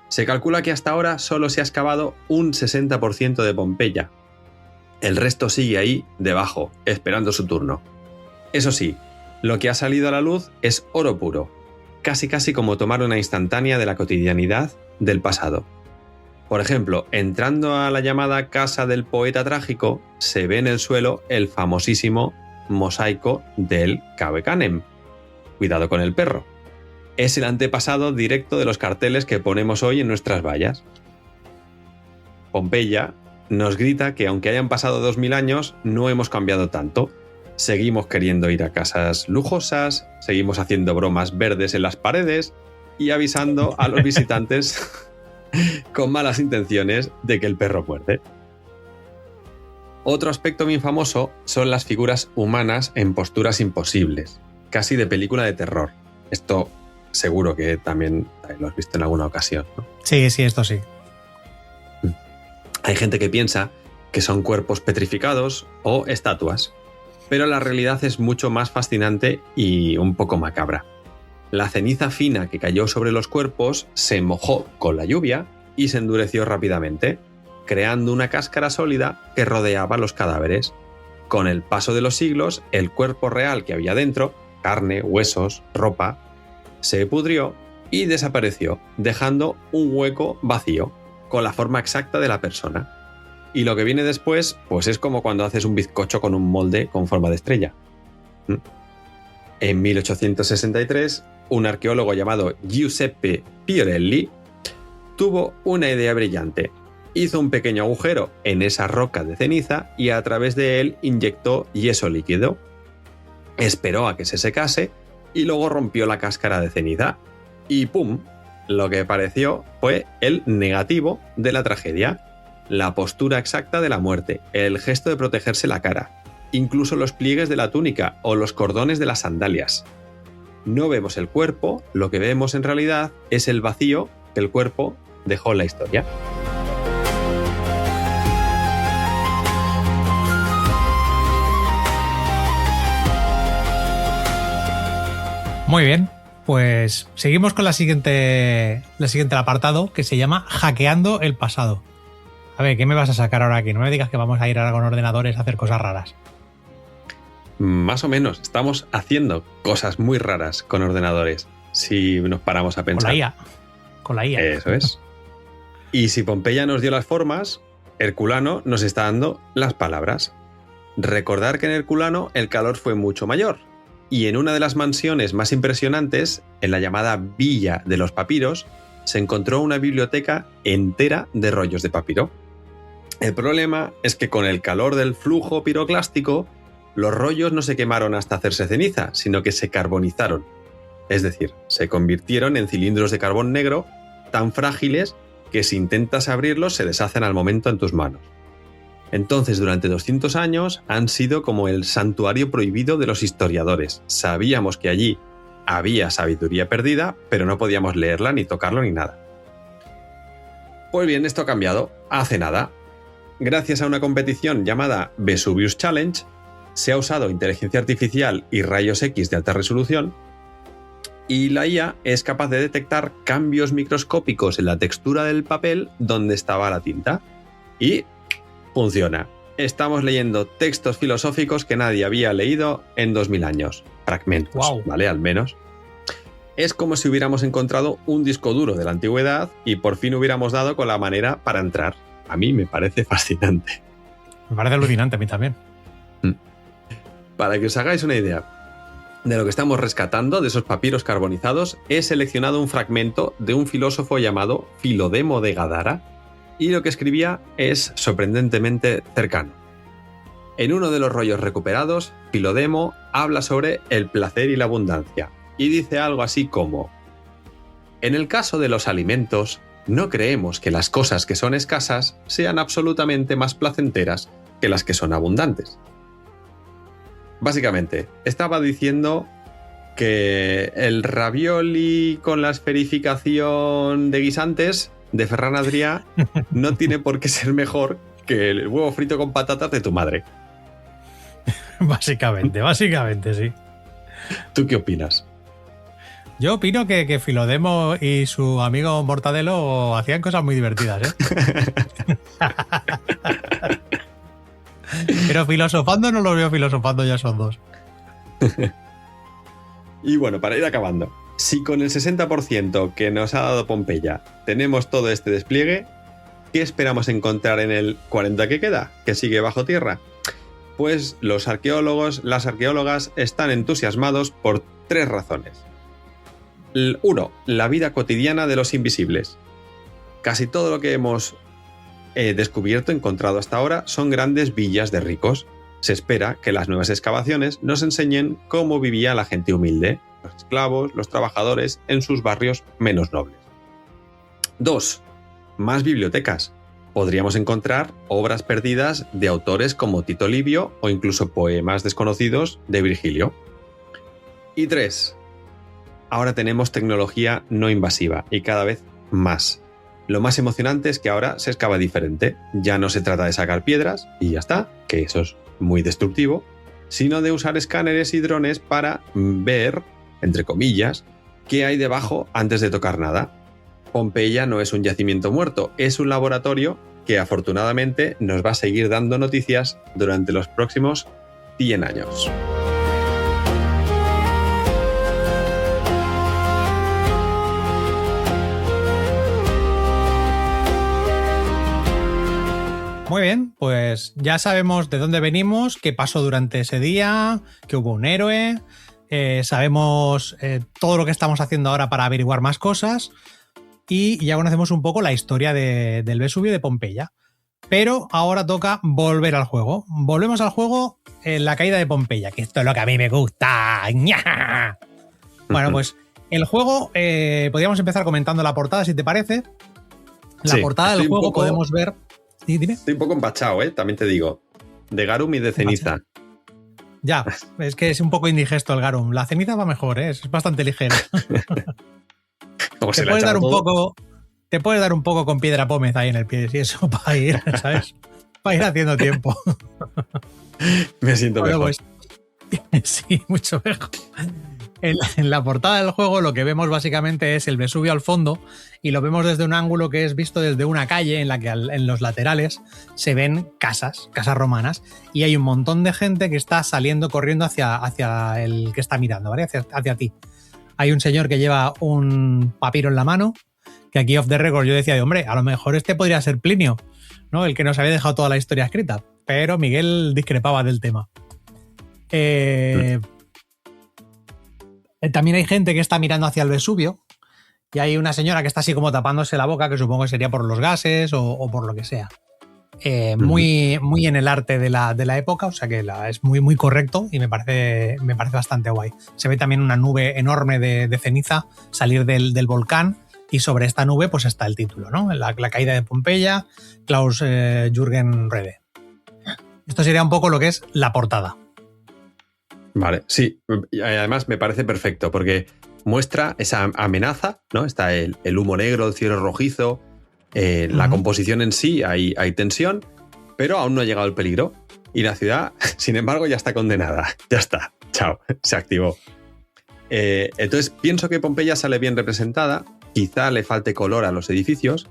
Se calcula que hasta ahora solo se ha excavado un 60% de Pompeya. El resto sigue ahí, debajo, esperando su turno. Eso sí, lo que ha salido a la luz es oro puro, casi como tomar una instantánea de la cotidianidad del pasado. Por ejemplo, entrando a la llamada Casa del Poeta Trágico, se ve en el suelo el famosísimo mosaico del Cave Canem. Cuidado con el perro. Es el antepasado directo de los carteles que ponemos hoy en nuestras vallas. Pompeya nos grita que aunque hayan pasado 2000 años, no hemos cambiado tanto. Seguimos queriendo ir a casas lujosas, seguimos haciendo bromas verdes en las paredes y avisando a los visitantes con malas intenciones de que el perro muerde. Otro aspecto bien famoso son las figuras humanas en posturas imposibles, casi de película de terror. Esto seguro que también lo has visto en alguna ocasión, ¿no? Sí, esto sí. Hay gente que piensa que son cuerpos petrificados o estatuas, pero la realidad es mucho más fascinante y un poco macabra. La ceniza fina que cayó sobre los cuerpos se mojó con la lluvia y se endureció rápidamente, creando una cáscara sólida que rodeaba los cadáveres. Con el paso de los siglos, el cuerpo real que había dentro, carne, huesos, ropa, se pudrió y desapareció, dejando un hueco vacío, con la forma exacta de la persona. Y lo que viene después, pues es como cuando haces un bizcocho con un molde con forma de estrella. En 1863, un arqueólogo llamado Giuseppe Piorelli tuvo una idea brillante. Hizo un pequeño agujero en esa roca de ceniza y a través de él inyectó yeso líquido. Esperó a que se secase y luego rompió la cáscara de ceniza. Y ¡pum! Lo que pareció fue el negativo de la tragedia, la postura exacta de la muerte, el gesto de protegerse la cara, incluso los pliegues de la túnica o los cordones de las sandalias. No vemos el cuerpo, lo que vemos en realidad es el vacío que el cuerpo dejó en la historia. Muy bien, pues seguimos con la siguiente apartado, que se llama Hackeando el pasado. A ver, ¿qué me vas a sacar ahora aquí? No me digas que vamos a ir ahora con ordenadores a hacer cosas raras. Más o menos, estamos haciendo cosas muy raras con ordenadores, si nos paramos a pensar. Con la IA. Eso es. Y si Pompeya nos dio las formas, Herculano nos está dando las palabras. Recordar que en Herculano el calor fue mucho mayor, y en una de las mansiones más impresionantes, en la llamada Villa de los Papiros, se encontró una biblioteca entera de rollos de papiro. El problema es que con el calor del flujo piroclástico, los rollos no se quemaron hasta hacerse ceniza, sino que se carbonizaron. Es decir, se convirtieron en cilindros de carbón negro tan frágiles que si intentas abrirlos se deshacen al momento en tus manos. Entonces, durante 200 años han sido como el santuario prohibido de los historiadores. Sabíamos que allí había sabiduría perdida, pero no podíamos leerla ni tocarlo ni nada. Pues bien, esto ha cambiado hace nada. Gracias a una competición llamada Vesuvius Challenge, se ha usado inteligencia artificial y rayos X de alta resolución, y la IA es capaz de detectar cambios microscópicos en la textura del papel donde estaba la tinta. Y funciona. Estamos leyendo textos filosóficos que nadie había leído en 2000 años. Fragmentos, wow. ¿Vale? Al menos. Es como si hubiéramos encontrado un disco duro de la antigüedad y por fin hubiéramos dado con la manera para entrar. A mí me parece fascinante. Me parece alucinante a mí también. Para que os hagáis una idea de lo que estamos rescatando de esos papiros carbonizados, he seleccionado un fragmento de un filósofo llamado Filodemo de Gadara, y lo que escribía es sorprendentemente cercano. En uno de los rollos recuperados, Filodemo habla sobre el placer y la abundancia, y dice algo así como: en el caso de los alimentos, no creemos que las cosas que son escasas sean absolutamente más placenteras que las que son abundantes. Básicamente, estaba diciendo que el ravioli con la esferificación de guisantes de Ferran Adrià no tiene por qué ser mejor que el huevo frito con patatas de tu madre. Básicamente, sí. ¿Tú qué opinas? Yo opino que Filodemo y su amigo Mortadelo hacían cosas muy divertidas, ¿eh? Pero filosofando no lo veo filosofando, ya son dos. Y bueno, para ir acabando, si con el 60% que nos ha dado Pompeya tenemos todo este despliegue, ¿qué esperamos encontrar en el 40% que queda, que sigue bajo tierra? Pues los arqueólogos, las arqueólogas están entusiasmados por 3 razones. 1. La vida cotidiana de los invisibles. Casi todo lo que hemos encontrado hasta ahora, son grandes villas de ricos. Se espera que las nuevas excavaciones nos enseñen cómo vivía la gente humilde, los esclavos, los trabajadores, en sus barrios menos nobles. 2. Más bibliotecas. Podríamos encontrar obras perdidas de autores como Tito Livio o incluso poemas desconocidos de Virgilio. Y 3. ahora tenemos tecnología no invasiva y cada vez más. Lo más emocionante es que ahora se excava diferente. Ya no se trata de sacar piedras y ya está, que eso es muy destructivo, sino de usar escáneres y drones para ver, entre comillas, qué hay debajo antes de tocar nada. Pompeya no es un yacimiento muerto, es un laboratorio que afortunadamente nos va a seguir dando noticias durante los próximos 100 años. Muy bien, pues ya sabemos de dónde venimos, qué pasó durante ese día, que hubo un héroe, sabemos todo lo que estamos haciendo ahora para averiguar más cosas y ya conocemos un poco la historia del Vesubio de Pompeya. Pero ahora toca volver al juego. Volvemos al juego en la caída de Pompeya, que esto es lo que a mí me gusta. ¡Ña! Bueno, pues el juego, podríamos empezar comentando la portada, si te parece. La portada del juego podemos ver... Sí, dime. Estoy un poco empachado, también te digo. De garum y de ceniza. Ya, es que es un poco indigesto el garum. La ceniza va mejor, es bastante ligera. Te puedes dar un poco con piedra pómez ahí en el pie, si eso, para ir, ¿sabes? Para ir haciendo tiempo. Me siento mejor. Pues, sí, mucho mejor. En la portada del juego lo que vemos básicamente es el Vesubio al fondo y lo vemos desde un ángulo que es visto desde una calle en la que en los laterales se ven casas romanas y hay un montón de gente que está saliendo corriendo hacia el que está mirando, ¿vale? Hacia ti. Hay un señor que lleva un papiro en la mano, que aquí off the record yo decía, hombre, a lo mejor este podría ser Plinio, ¿no? El que nos había dejado toda la historia escrita, pero Miguel discrepaba del tema. También hay gente que está mirando hacia el Vesubio y hay una señora que está así como tapándose la boca, que supongo que sería por los gases o por lo que sea. Muy en el arte de la época, o sea que es muy, muy correcto y me parece bastante guay. Se ve también una nube enorme de ceniza salir del volcán y sobre esta nube pues está el título, ¿no? La caída de Pompeya, Klaus Jürgen Rede. Esto sería un poco lo que es la portada. Vale, sí, y además me parece perfecto porque muestra esa amenaza, ¿no? Está el humo negro, el cielo rojizo, la composición en sí, hay tensión, pero aún no ha llegado el peligro. Y la ciudad, sin embargo, ya está condenada. Ya está, chao, se activó. Entonces, pienso que Pompeya sale bien representada, quizá le falte color a los edificios,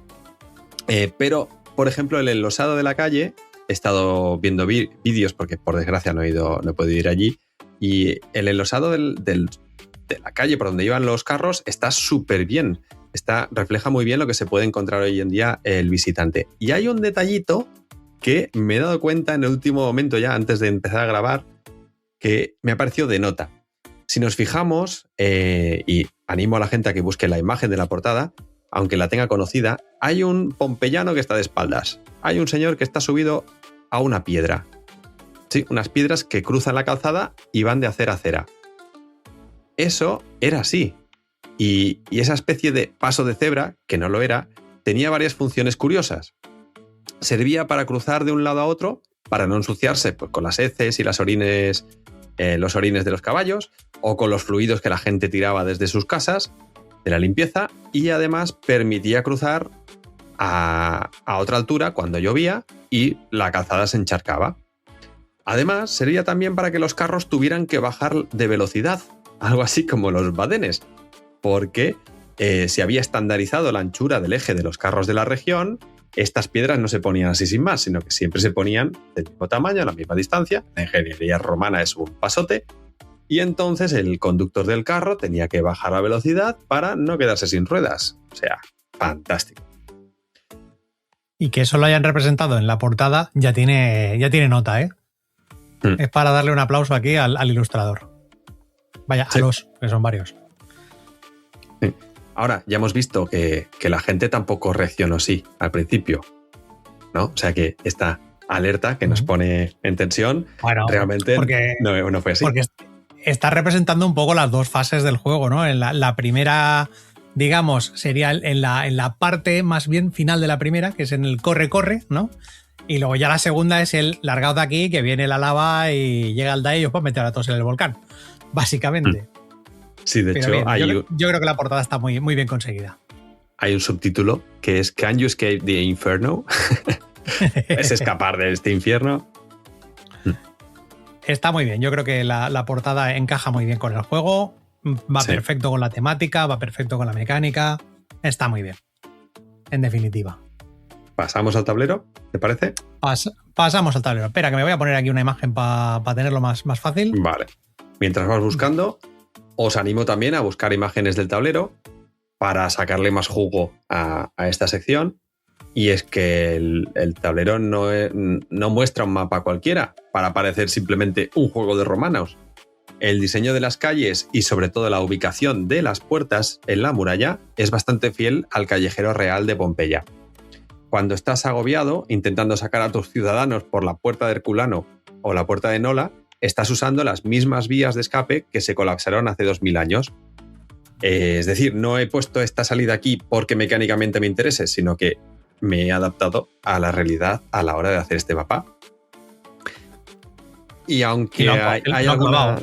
pero, por ejemplo, el enlosado de la calle, he estado viendo vídeos porque, por desgracia, no he podido ir allí, y el enlosado de la calle por donde iban los carros está súper bien. Refleja muy bien lo que se puede encontrar hoy en día el visitante. Y hay un detallito que me he dado cuenta en el último momento, ya antes de empezar a grabar, que me ha parecido de nota. Si nos fijamos, y animo a la gente a que busque la imagen de la portada, aunque la tenga conocida, hay un pompeyano que está de espaldas. Hay un señor que está subido a una piedra. Sí, unas piedras que cruzan la calzada y van de acera a acera. Eso era así. Y esa especie de paso de cebra, que no lo era, tenía varias funciones curiosas. Servía para cruzar de un lado a otro, para no ensuciarse pues, con las heces y los orines de los caballos, o con los fluidos que la gente tiraba desde sus casas, de la limpieza, y además permitía cruzar a otra altura cuando llovía y la calzada se encharcaba. Además, servía también para que los carros tuvieran que bajar de velocidad, algo así como los badenes, porque se había estandarizado la anchura del eje de los carros de la región. Estas piedras no se ponían así sin más, sino que siempre se ponían del mismo tamaño, a la misma distancia. La ingeniería romana es un pasote, y entonces el conductor del carro tenía que bajar la velocidad para no quedarse sin ruedas. O sea, fantástico. Y que eso lo hayan representado en la portada ya tiene nota, ¿eh? Es para darle un aplauso aquí al ilustrador. Vaya, sí. A los, que son varios. Sí. Ahora, ya hemos visto que la gente tampoco reaccionó así al principio, ¿no? O sea que esta alerta que nos pone en tensión, bueno, realmente no fue así. Porque está representando un poco las dos fases del juego, ¿no? En la primera, digamos, sería en la parte más bien final de la primera, que es en el corre-corre, ¿no? Y luego ya la segunda es el largado de aquí, que viene la lava y llega el DAE y os puede meter a todos en el volcán, básicamente. Sí, de Pero hecho, bien, yo creo que la portada está muy, muy bien conseguida. hay un subtítulo que es Can you escape the inferno? ¿Es escapar de este infierno? Está muy bien. Yo creo que la portada encaja muy bien con el juego. Va Sí. perfecto con la temática, va perfecto con la mecánica. Está muy bien. En definitiva. ¿Pasamos al tablero? ¿Te parece? Pasamos al tablero. Espera, que me voy a poner aquí una imagen para tenerlo más fácil. Vale. Mientras vas buscando, os animo también a buscar imágenes del tablero para sacarle más jugo a esta sección. Y es que el tablero no muestra un mapa cualquiera para parecer simplemente un juego de romanos. El diseño de las calles y sobre todo la ubicación de las puertas en la muralla es bastante fiel al callejero real de Pompeya. Cuando estás agobiado intentando sacar a tus ciudadanos por la puerta de Herculano o la puerta de Nola, estás usando las mismas vías de escape que se colapsaron hace 2000 años. Es decir, no he puesto esta salida aquí porque mecánicamente me interese, sino que me he adaptado a la realidad a la hora de hacer este mapa. Y aunque hay alguna...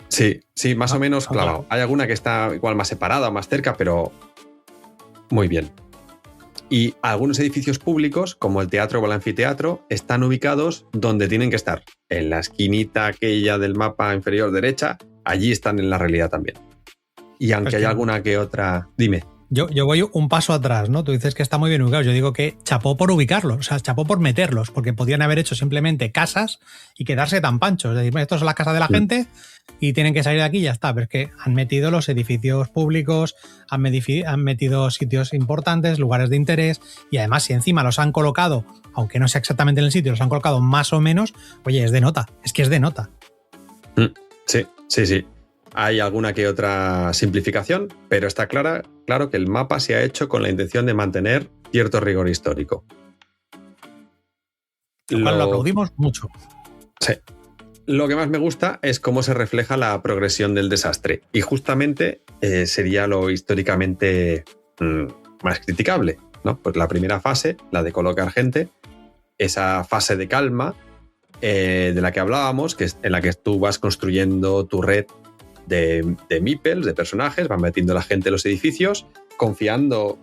Sí, más o menos clavado. Hay alguna que está igual más separada o más cerca, pero muy bien. Y algunos edificios públicos, como el teatro o el anfiteatro, están ubicados donde tienen que estar. En la esquinita aquella del mapa inferior derecha, allí están en la realidad también. Y aunque hay alguna que otra... Dime. Yo voy un paso atrás, ¿no? Tú dices que está muy bien ubicado. Yo digo que chapó por ubicarlos, o sea, chapó por meterlos, porque podían haber hecho simplemente casas y quedarse tan panchos. Es decir, estos son las casas de la gente y tienen que salir de aquí y ya está. Pero es que han metido los edificios públicos, han metido sitios importantes, lugares de interés, y además si encima los han colocado, aunque no sea exactamente en el sitio, los han colocado más o menos, oye, es de nota, es que es de nota. Sí. Hay alguna que otra simplificación, pero está claro que el mapa se ha hecho con la intención de mantener cierto rigor histórico. Lo cual lo aplaudimos mucho. Sí. Lo que más me gusta es cómo se refleja la progresión del desastre. Y justamente sería lo históricamente más criticable, ¿no? Pues la primera fase, la de colocar gente, esa fase de calma de la que hablábamos, que es en la que tú vas construyendo tu red de meeples, de personajes, van metiendo la gente en los edificios, confiando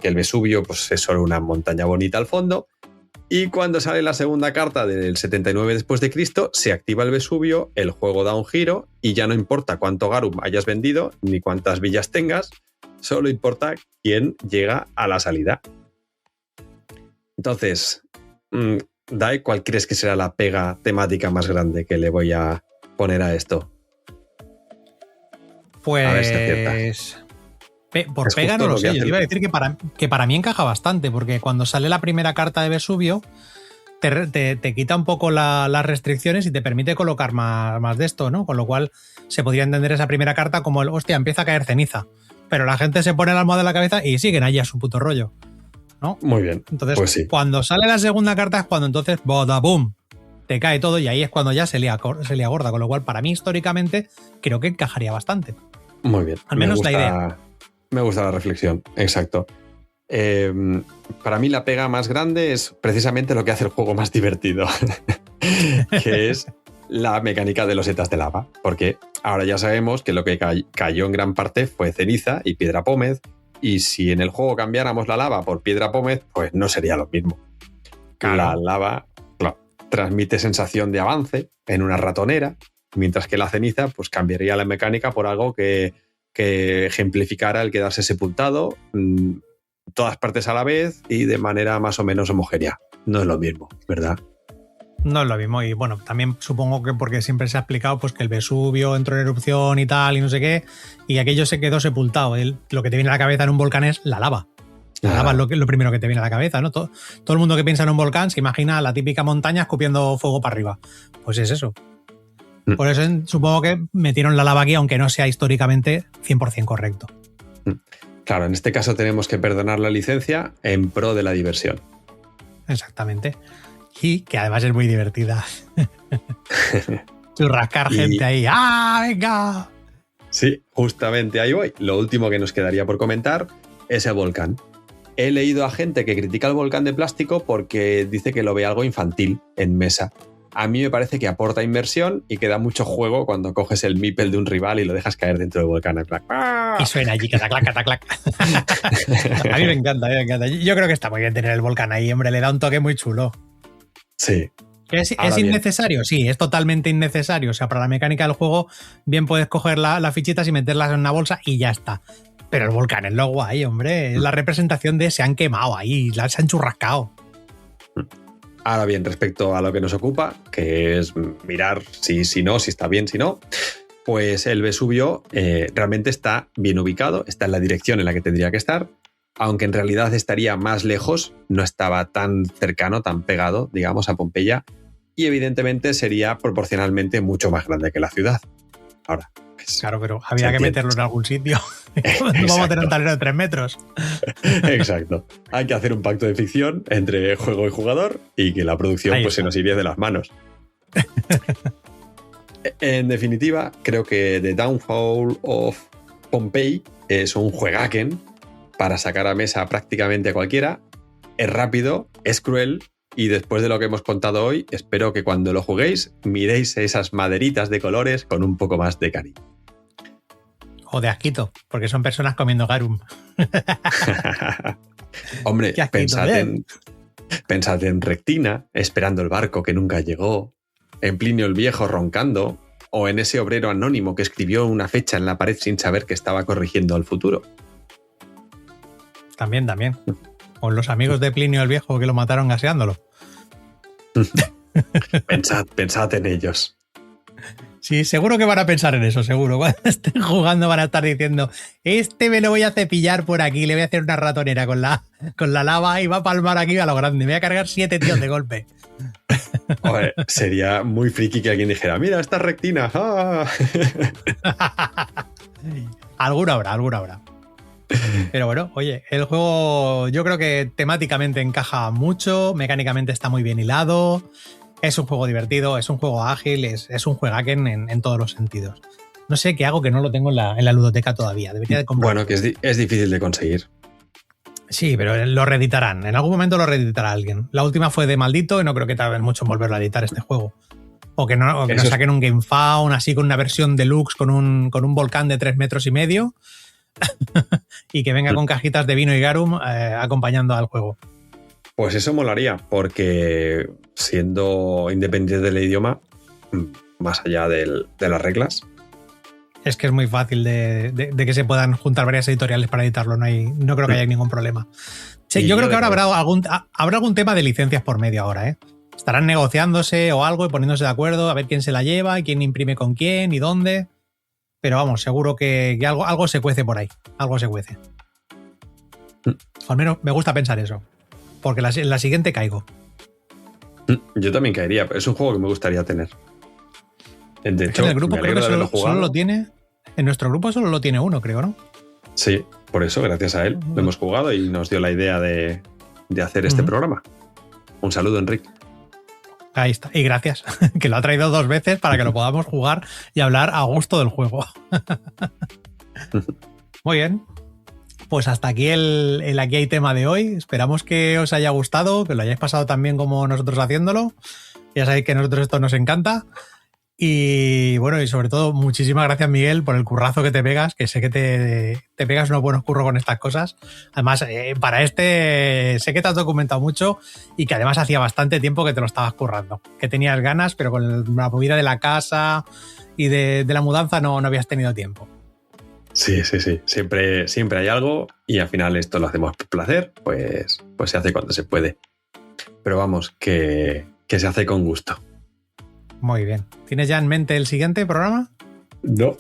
que el Vesubio pues, es solo una montaña bonita al fondo. Y cuando sale la segunda carta del 79 después de Cristo, se activa el Vesubio, el juego da un giro y ya no importa cuánto Garum hayas vendido ni cuántas villas tengas, solo importa quién llega a la salida. Entonces, Dai, ¿cuál crees que será la pega temática más grande que le voy a poner a esto? Pues a ver si aciertas. Por pega no lo sé. Yo iba a decir que para mí encaja bastante, porque cuando sale la primera carta de Vesubio te quita un poco las restricciones y te permite colocar más de esto, ¿no? Con lo cual se podría entender esa primera carta como el, hostia, empieza a caer ceniza. Pero la gente se pone la almohada en la cabeza y siguen allí a su puto rollo, ¿no? Muy bien. Entonces, pues sí. Cuando sale la segunda carta es cuando entonces, ¡boom!, te cae todo y ahí es cuando ya se lía gorda. Con lo cual, para mí, históricamente, creo que encajaría bastante. Muy bien. Al menos la idea. Me gusta la reflexión, exacto. Para mí la pega más grande es precisamente lo que hace el juego más divertido, que es la mecánica de losetas de lava, porque ahora ya sabemos que lo que cayó en gran parte fue ceniza y piedra pómez, y si en el juego cambiáramos la lava por piedra pómez, pues no sería lo mismo. Claro. La lava transmite sensación de avance en una ratonera, mientras que la ceniza pues cambiaría la mecánica por algo que ejemplificara el quedarse sepultado todas partes a la vez y de manera más o menos homogénea. No es lo mismo, ¿verdad? No es lo mismo. Y bueno, también supongo que porque siempre se ha explicado pues, que el Vesubio entró en erupción y tal y no sé qué, y aquello se quedó sepultado. Lo que te viene a la cabeza en un volcán es la lava. La lava es lo primero que te viene a la cabeza, ¿no? Todo el mundo que piensa en un volcán se imagina la típica montaña escupiendo fuego para arriba. Pues es eso. Por eso supongo que metieron la lava aquí, aunque no sea históricamente 100% correcto. Claro, en este caso tenemos que perdonar la licencia en pro de la diversión. Exactamente. Y que además es muy divertida. Churrascar gente ahí. ¡Ah, venga! Sí, justamente ahí voy. Lo último que nos quedaría por comentar es el volcán. He leído a gente que critica el volcán de plástico porque dice que lo ve algo infantil en mesa. a mí me parece que aporta inversión y que da mucho juego cuando coges el meeple de un rival y lo dejas caer dentro del volcán. Y suena allí, cataclac, cataclac. A mí me encanta, Yo creo que está muy bien tener el volcán ahí, hombre, le da un toque muy chulo. Sí. ¿Es innecesario? Sí, es totalmente innecesario. O sea, para la mecánica del juego, bien puedes coger las fichitas y meterlas en una bolsa y ya está. Pero el volcán es lo guay, hombre. Es la representación de se han quemado ahí, se han churrascado. Ahora bien, respecto a lo que nos ocupa, que es mirar si está bien, si no, pues el Vesubio realmente está bien ubicado, está en la dirección en la que tendría que estar, aunque en realidad estaría más lejos, no estaba tan cercano, tan pegado, digamos, a Pompeya, y evidentemente sería proporcionalmente mucho más grande que la ciudad. Ahora, pues, claro, pero había que meterlo en algún sitio. No vamos a tener un tablero de 3 metros. Exacto. Hay que hacer un pacto de ficción entre juego y jugador y que la producción pues, se nos iría de las manos. En definitiva, creo que The Downfall of Pompeii es un juegaken para sacar a mesa prácticamente a cualquiera. Es rápido, es cruel y después de lo que hemos contado hoy, espero que cuando lo juguéis miréis esas maderitas de colores con un poco más de cariño. O de asquito, porque son personas comiendo garum. Hombre, pensad en Rectina, esperando el barco que nunca llegó, en Plinio el Viejo roncando, o en ese obrero anónimo que escribió una fecha en la pared sin saber que estaba corrigiendo el futuro. También. O los amigos de Plinio el Viejo que lo mataron gaseándolo. Pensad en ellos. Sí, seguro que van a pensar en eso, seguro. Cuando estén jugando van a estar diciendo, me lo voy a cepillar por aquí, le voy a hacer una ratonera con la lava y va a palmar aquí a lo grande. Me voy a cargar 7 tíos de golpe. Joder, sería muy friki que alguien dijera, mira, esta Rectina. ¡Ah! Alguna habrá. Pero bueno, oye, el juego yo creo que temáticamente encaja mucho, mecánicamente está muy bien hilado. Es un juego divertido, es un juego ágil, es un juegaken en todos los sentidos. No sé qué hago que no lo tengo en la ludoteca todavía. Debería de comprarlo. Bueno, que es difícil de conseguir. Sí, pero lo reeditarán. En algún momento lo reeditará alguien. La última fue de Maldito y no creo que tarden mucho en volverlo a editar este juego. O que no saquen un GameFound así con una versión deluxe con un volcán de 3,5 metros y que venga con cajitas de vino y garum acompañando al juego. Pues eso molaría, porque siendo independiente del idioma, más allá de las reglas. Es que es muy fácil de que se puedan juntar varias editoriales para editarlo, no creo que haya ningún problema. Sí, yo creo que ahora habrá algún tema de licencias por medio ahora, ¿eh? Estarán negociándose o algo y poniéndose de acuerdo a ver quién se la lleva y quién imprime con quién y dónde. Pero vamos, seguro que algo se cuece por ahí. Algo se cuece. Al menos me gusta pensar eso. Porque en la siguiente caigo. Yo también caería, pero es un juego que me gustaría tener. De hecho, en el grupo creo que solo lo tiene. En nuestro grupo solo lo tiene uno, creo, ¿no? Sí, por eso, gracias a él, lo hemos jugado y nos dio la idea de hacer este programa. Un saludo, Enrique. Ahí está. Y gracias, que lo ha traído 2 veces para que lo podamos jugar y hablar a gusto del juego. Muy bien. Pues hasta aquí el Aquí hay tema de hoy. Esperamos que os haya gustado, que lo hayáis pasado tan bien como nosotros haciéndolo. Ya sabéis que a nosotros esto nos encanta. Y bueno, y sobre todo, muchísimas gracias, Miguel, por el currazo que te pegas, que sé que te pegas unos buenos curros con estas cosas. Además, para sé que te has documentado mucho y que además hacía bastante tiempo que te lo estabas currando, que tenías ganas, pero con la movida de la casa y de la mudanza no habías tenido tiempo. Sí. Siempre hay algo y al final esto lo hacemos por placer, pues se hace cuando se puede. Pero vamos, que se hace con gusto. Muy bien. ¿Tienes ya en mente el siguiente programa? No.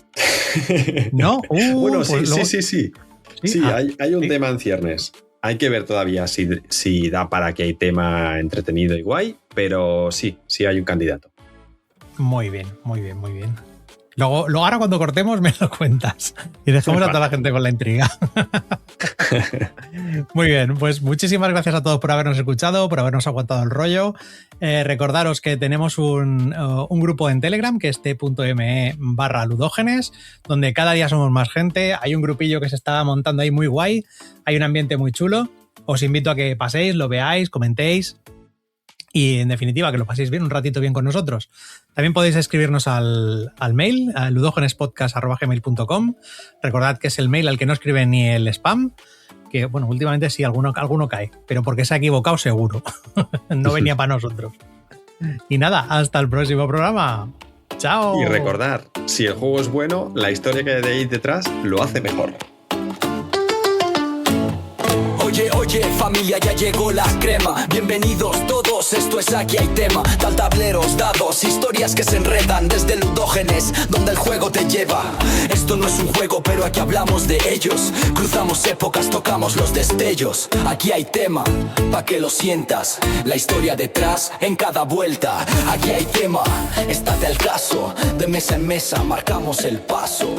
¿No? Bueno, pues sí. Sí, hay un tema en ciernes. Hay que ver todavía si da para que hay tema entretenido y guay, pero sí hay un candidato. Muy bien. Luego ahora cuando cortemos me lo cuentas y dejamos a toda la gente con la intriga. Muy bien, pues muchísimas gracias a todos por habernos escuchado, por habernos aguantado el rollo. Recordaros que tenemos un grupo en Telegram que es t.me/ludógenes, donde cada día somos más gente. Hay un grupillo que se está montando ahí muy guay, hay un ambiente muy chulo. Os invito a que paséis, lo veáis, comentéis. Y en definitiva, que lo paséis bien, un ratito bien con nosotros. También podéis escribirnos al mail, a ludogenespodcast@gmail.com. Recordad que es el mail al que no escribe ni el spam, que bueno, últimamente sí, alguno cae, pero porque se ha equivocado seguro. No venía para nosotros. Y nada, hasta el próximo programa. ¡Chao! Y recordad, si el juego es bueno, la historia que hay de ahí detrás lo hace mejor. Oye, oye, familia, ya llegó la crema. Bienvenidos todos, esto es Aquí hay tema. Tal tableros, dados, historias que se enredan desde Ludógenes, donde el juego te lleva. Esto no es un juego, pero aquí hablamos de ellos. Cruzamos épocas, tocamos los destellos. Aquí hay tema, pa' que lo sientas. La historia detrás, en cada vuelta. Aquí hay tema, estate al caso. De mesa en mesa, marcamos el paso.